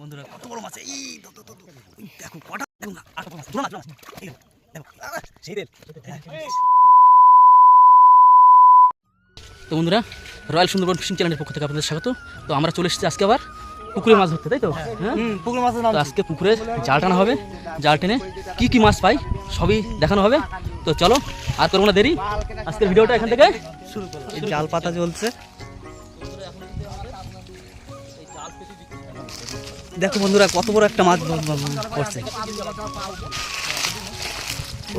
বন্ধুরা কত বড় মাছ, এই দেখো কটা, দেখো না আটটা মাছ, পুরো মাছ, দেখো সেই তেল। তো বন্ধুরা, রয়্যাল সুন্দরবন ফিশিং চ্যানেলের পক্ষ থেকে আপনাদের স্বাগত। তো আমরা চলে এসেছি আজকে আবার পুকুরে মাছ ধরতে, তাই তো? পুকুরে মাছ আজকে পুকুরে জাল টানা হবে, জাল টেনে কি কি মাছ পাই সবই দেখানো হবে। তো চলো আর করবো না দেরি, আজকের ভিডিওটা এখান থেকে শুরু করো। জাল পাতা চলছে, দেখো বন্ধুরা কত বড় একটা মাছ পড়ছে,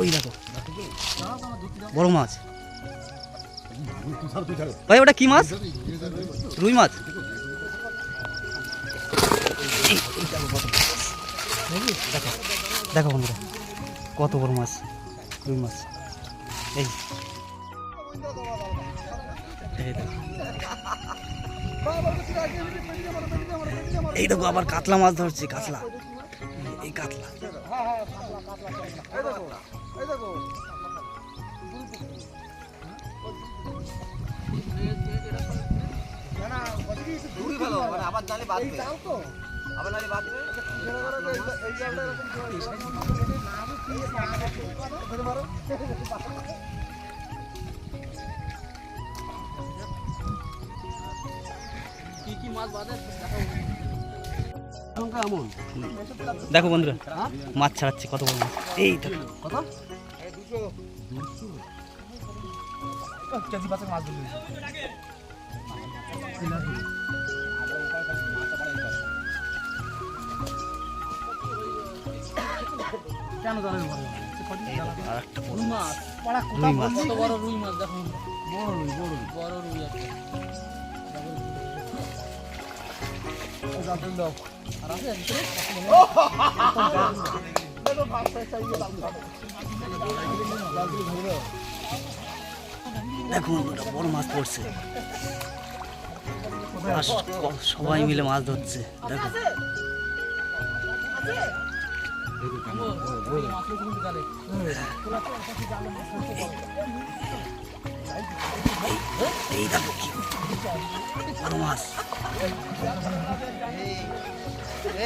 ওই দেখো বড় মাছ। ভাই ওটা কি মাছ? রুই মাছ। দেখো বন্ধুরা কত বড় মাছ, রুই মাছ। এই দেখো আবার কাতলা মাছ ধরছে, কাতলা, এই কাতলা। দেখো বন্ধুরা মাছ ছাড়াচ্ছে, কত বড় মাছ। এই দেখো কত কেজি মাছের মাছ ধরবে কেন জানেন? আরেকটা বড় রুই মাছ, রুই মাছ। কত বড় রুই মাছ, দেখো বড় রুই, বড় রুই আছে। আর আছে দেখো বন্ধুরা বড় মাছ পড়ছে, আর সবাই মিলে মাছ ধরছে। দেখো এই দেখো কি বড় মাছ।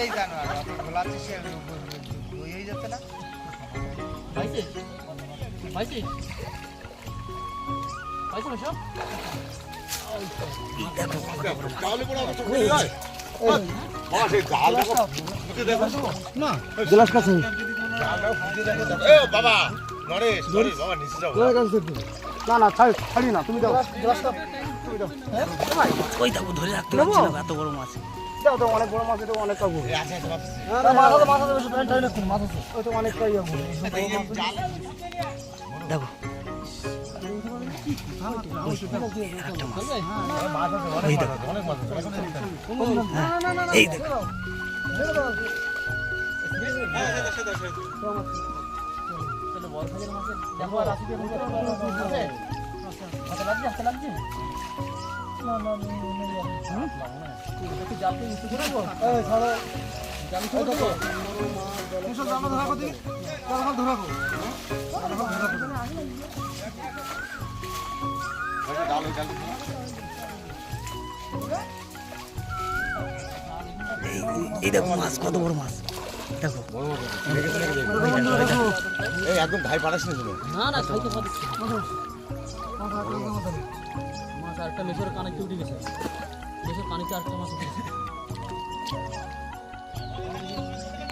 এই জানোয়ার ভোলাতে সে হয়ে যাচ্ছে না। পাইছে পাইছে পাইছে না সব। এই দেখো না গ্লাস কাছে বাবা নরেশ বাবা নিচে যাও না না ছাড়ি না, তুমি দাও গ্লাসটা, তুমি দাও। ওই দেখো ধরে রাখতে পারছি না, এত বড় মাছ। দাও তো অনেক বড় মাছ, এটা অনেক কাবু। মাছ আছে বেশি টাইম টাইম মাছ আছে, ওই তো অনেক কাই আছে। দেখো একটা মাছ, ওই দেখো এই দেখো এই দেখো মাছ, কত বড় মাছ। দেখো একদম ভাই পারাস না না খাইতে পারছি মাছ। আরেকটা মেশোর কানে উঠে গেছে, মেশোর কানে আরেকটা মাছ উঠে গেছে।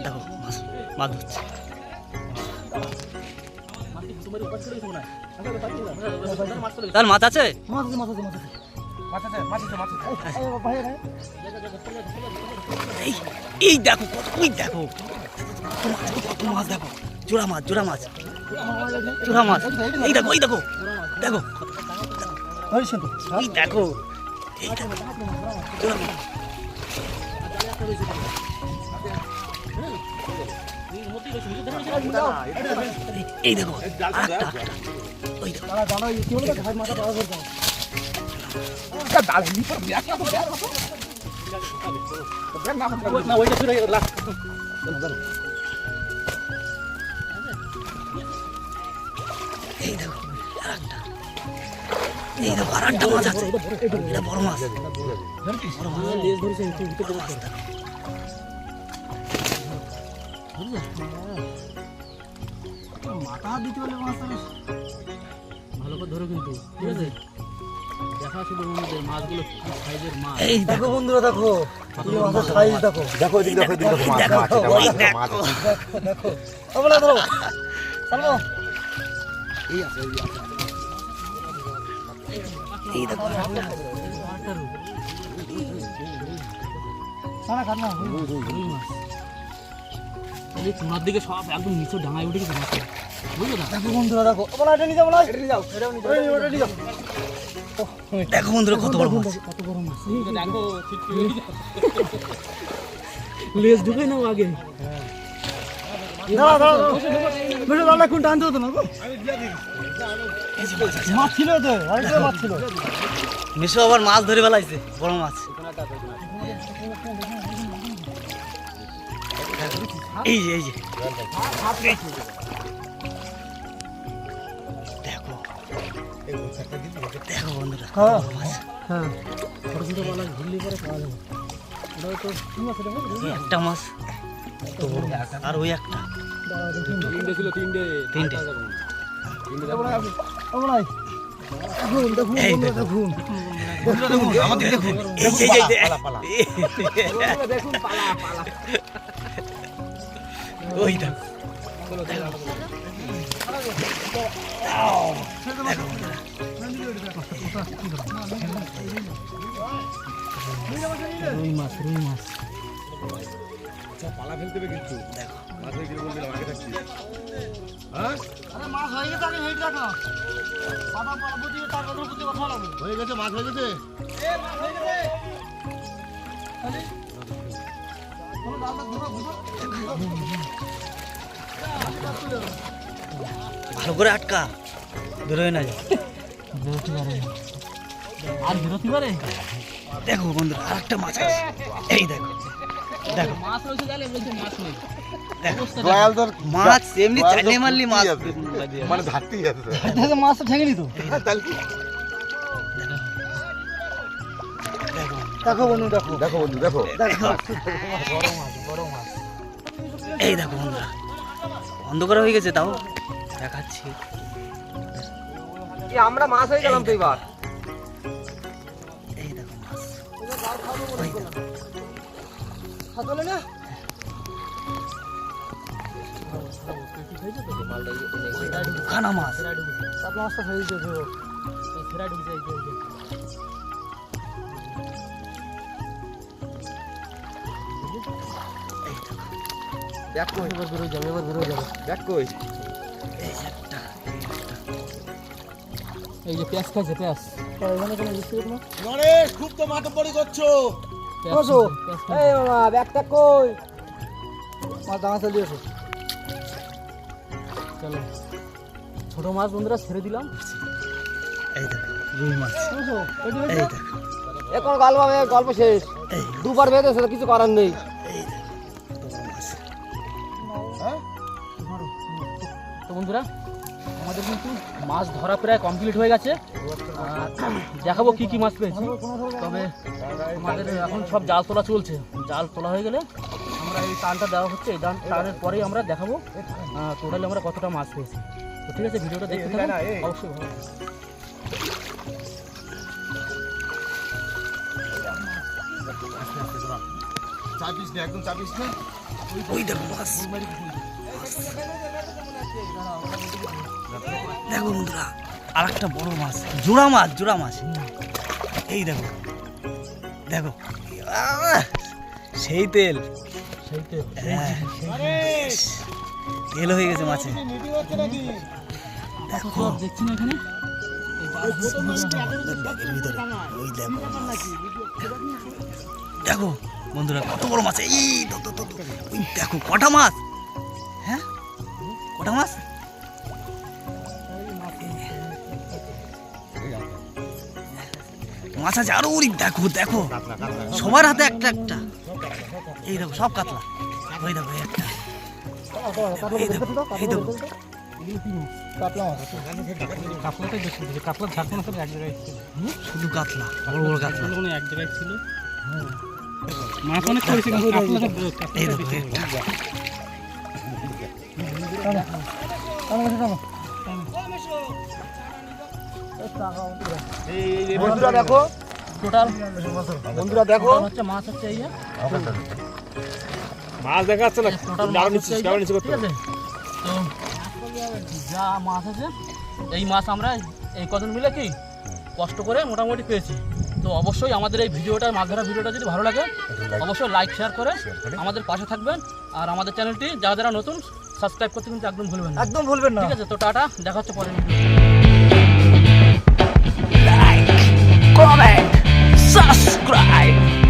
দেখো মাছ মাছ ধরছে। তার মাছ আছে, এই দেখো ওই দেখো কত মাছ, দেখো জোড়া মাছ, জোড়া মাছ, জোড়া মাছ। এই দেখো এই দেখো দেখো এই দেখো এই দেখো জোড়া মাছ। এই দেখো আরেকটা, ওই দেখো এই দেখো আরেকটা, এই দেখো আরেকটা মাছ আছে, এটা বড় মাছ, বড় মাছ। আছে? মাথা হাত দিতে পারলে মাছ ধরে। ভালো করে ধরো কিন্তু, ঠিক আছে? দেখা শুধু বন্ধুদের মাছগুলো কি সাইজের মাছ। এই দেখো বন্ধুরা, দেখো এই মাছের সাইজ দেখো। দেখো এদিকে দেখো এদিকে দেখো মাছ মাছ এটা মাছ এটা মাছ দেখো দেখো আমরা ধরো চলো। এই দেখো না খান না। এই তোমার দিকে সব একদম নিচে ডাঙায় উঠে গেছে মাছ, বুঝলো না? দেখো বন্ধুরা, দেখো আমরা এটা নিয়ে যাবো না, এটা নিয়ে যাও, এটা নিয়ে যাও। দেখো বন্ধুরা কত বড় মাছ, কত বড় মাছ। দেখো লেজ ঢুকে নাও আগে। দাঁড়া দাঁড়া বেশি দাঁড়া, কোন টানতে হতো না গো। মাছ ছিল তো, আরেকটা মাছ ছিল। মিশো আবার মাছ ধরে ফেলাইছে, বড় মাছ। এই যে দেখো দেখো বন্ধুরা, হ্যাঁ মাছ হ্যাঁ, ছোট ছোট বালা ঝুললি করে পাওয়া যাবে। ওটা তো কি মাছ এটা? এই একটা মাছ আর ওই একটা, দাঁড়া দেখি। তিনটে। এই দেখুন, আমাদের দেখুন, এই যে দেখুন পালা পালা, ওই দেখো রুই মাছ, রুই মাছ। পালা ফেলতে হবে কিন্তু দেখো মাছ হয়ে গেলে বললাম আগে থাকছি হ্যাঁ আরে মাছ হয়ে গেছে, আমি হেঁটে রাখো। সাদা পালা বুঝিয়ে তার কথা বুঝতে কথা লাগে। হয়ে গেছে মাছ হয়ে গেছে মাছ হয়ে গেছে। আরে কোনো ডালটা ধরো বুঝো। ভালো করে আটকা, বেরোয় না যায়। আর বিরতি পারে। দেখো বন্ধুরা আর একটা মাছ আছে, এই দেখো দেখো মাছ রয়েছে জালে, বলছে মাছ নেই। দেখো দয়াল তোর মাছ এমনি দয়াল তোর চাইলে মারলি মাছ ফুটতেই আছে। মানে ধারতেই আছে দেখো মাছটা ঠেকেনি তো। তাহলে কি? দেখো বন্ধু, দেখো দেখো বন্ধু দেখো দেখো বড় মাছ, বড় মাছ। এই দেখো বন্ধুরা, অন্ধকার হয়ে গেছে তাও দেখাচ্ছি। আমরা মাছ হয়ে গেলাম তো এবার। এই দেখো মাছ, খাতলে না? খানা মাছ। কাতলা মাছটা হয়ে গেছে। দেখ কই এবার বেরোয় যাবে, এবার বেরোয় যাবে। দেখ কই এই যে একটা, এই যে পেঁয়াজ খাইছে, পেঁয়াজ। এখানে কোনো বিস্কুট না? নরেশ খুব তো মাতব্বরি করছো বসো। এই মামা, ব্যাগটা কই? মাছ দানা চলে এসো। চলো। ছোট মাছ বন্ধুরা ছেড়ে দিলাম। এই দেখো রুই মাছ, বসো, রেডি এই হয়েছে? দেখো এখন গল্প শেষ। এই দুবার বেঁধেছে, কিছু করার নেই। এই দেখো কত বড় মাছ। হ্যাঁ তো বন্ধুরা আমাদের কিন্তু মাছ ধরা প্রায় কমপ্লিট হয়ে গেছে। দেখাবো কি কি মাছ পেয়েছি, তবে আমাদের এখন সব জাল তোলা চলছে। জাল তোলা হয়ে গেলে আমরা এই টানটা দেওয়া হচ্ছে, এই টানের পরেই আমরা দেখাবো টোটালি আমরা কতটা মাছ পেয়েছি। তো ঠিক আছে, ভিডিওটা দেখতে থাকুন অবশ্যই ভালো লাগবে। চাপিস না একদম চাপিস না ওই দেখো মাছ, দেখো বন্ধুরা আর একটা বড় মাছ, জোড়া মাছ, জোড়া মাছ। এই দেখো দেখো, সেই তেল, সেই তো হ্যাঁ, তেল হয়ে গেছে মাছে। দেখো দেখছি না এখানে। ব্যাগের ভিতরে ওই দেখো দেখো বন্ধুরা কত বড় মাছ। এই ওই দেখো কটা মাছ, হ্যাঁ কটা মাছ। মাছ আছে আরো, ওই দেখো দেখো সবার হাতে একটা একটা। এই দেখো সব কাতলা, ওই দেখো এই একটা, এই দেখো এই দেখো কাতলা মাছ। কাতলাটাই দেখছি, কাতলা ঝাঁকনা সব এক জায়গায় ছিল। শুধু কাতলা, বড় বড় কাতলা। কোনো এক জায়গায় ছিল। মাছ অনেক করেছি, কাতলা সব এই দেখো এই একটা, বন্ধুরা দেখো, টোটাল বন্ধুরা দেখো, হচ্ছে মাছ হচ্ছে এই যে মাছ দেখা যাচ্ছে না, টোটাল ডাল মাছ নিচ্ছিস, হচ্ছে এই যে, কেমন নিচ্ছে করতে ঠিক আছে? তো যা মাছ আছে এই মাছ আমরা এই কজন মিলে কি কষ্ট করে মোটামুটি পেয়েছি। তো অবশ্যই আমাদের এই ভিডিওটা, মাছ ধরা ভিডিওটা যদি ভালো লাগে অবশ্যই লাইক শেয়ার করে আমাদের পাশে থাকবেন। আর আমাদের চ্যানেলটি যারা যারা নতুন সাবস্ক্রাইব করতে কিন্তু একদম ভুলবেন না, একদম ভুলবেন না। ঠিক আছে? তো টাটা, দেখা হচ্ছে পরে। comment, subscribe.